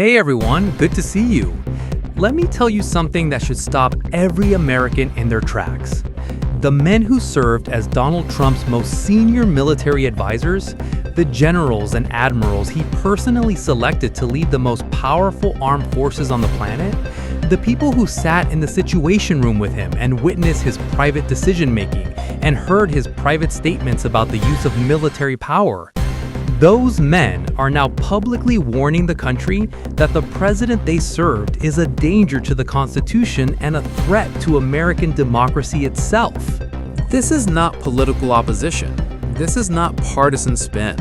Hey everyone, good to see you. Let me tell you something that should stop every American in their tracks. The men who served as Donald Trump's most senior military advisors, the generals and admirals he personally selected to lead the most powerful armed forces on the planet, the people who sat in the Situation Room with him and witnessed his private decision-making and heard his private statements about the use of military power. Those men are now publicly warning the country that the president they served is a danger to the Constitution and a threat to American democracy itself. This is not political opposition. This is not partisan spin.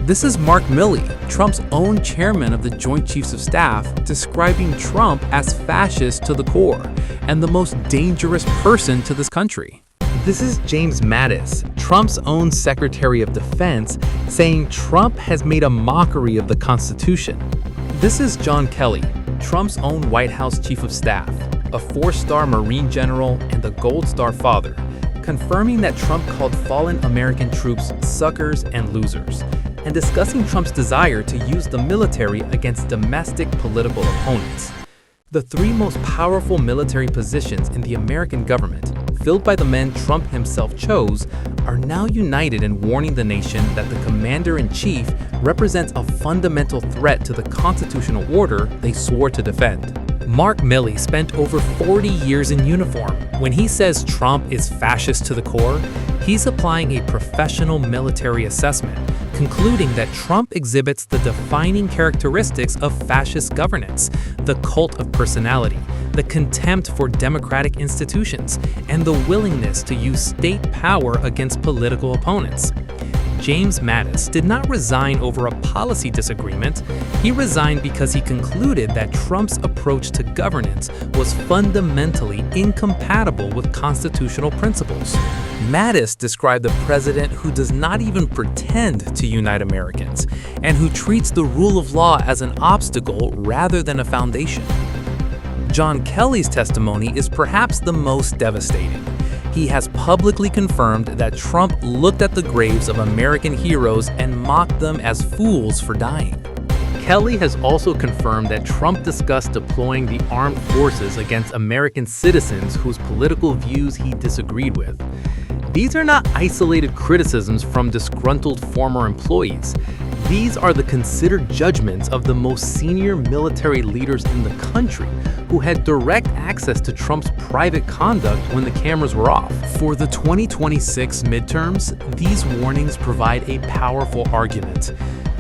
This is Mark Milley, Trump's own chairman of the Joint Chiefs of Staff, describing Trump as fascist to the core and the most dangerous person to this country. This is James Mattis, Trump's own Secretary of Defense, saying Trump has made a mockery of the Constitution. This is John Kelly, Trump's own White House Chief of Staff, a four-star Marine general and the Gold Star father, confirming that Trump called fallen American troops suckers and losers, and discussing Trump's desire to use the military against domestic political opponents. The three most powerful military positions in the American government, filled by the men Trump himself chose, are now united in warning the nation that the commander-in-chief represents a fundamental threat to the constitutional order they swore to defend. Mark Milley spent over 40 years in uniform. When he says Trump is fascist to the core, he's applying a professional military assessment, concluding that Trump exhibits the defining characteristics of fascist governance: the cult of personality, the contempt for democratic institutions, and the willingness to use state power against political opponents. James Mattis did not resign over a policy disagreement. He resigned because he concluded that Trump's approach to governance was fundamentally incompatible with constitutional principles. Mattis described a president who does not even pretend to unite Americans and who treats the rule of law as an obstacle rather than a foundation. John Kelly's testimony is perhaps the most devastating. He has publicly confirmed that Trump looked at the graves of American heroes and mocked them as fools for dying. Kelly has also confirmed that Trump discussed deploying the armed forces against American citizens whose political views he disagreed with. These are not isolated criticisms from disgruntled former employees. These are the considered judgments of the most senior military leaders in the country who had direct access to Trump's private conduct when the cameras were off. For the 2026 midterms, these warnings provide a powerful argument.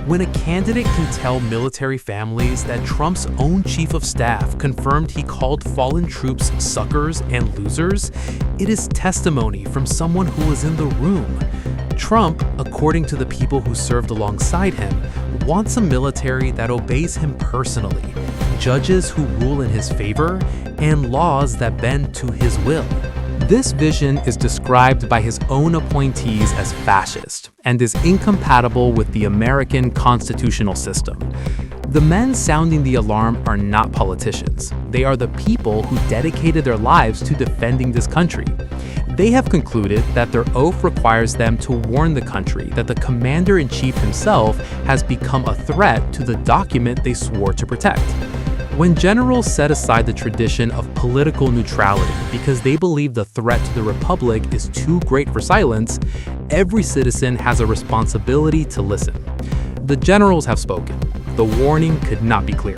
When a candidate can tell military families that Trump's own chief of staff confirmed he called fallen troops suckers and losers, it is testimony from someone who was in the room. Trump, according to the people who served alongside him, wants a military that obeys him personally, judges who rule in his favor, and laws that bend to his will. This vision is described by his own appointees as fascist and is incompatible with the American constitutional system. The men sounding the alarm are not politicians. They are the people who dedicated their lives to defending this country. They have concluded that their oath requires them to warn the country that the commander-in-chief himself has become a threat to the document they swore to protect. When generals set aside the tradition of political neutrality because they believe the threat to the republic is too great for silence, every citizen has a responsibility to listen. The generals have spoken. The warning could not be clearer.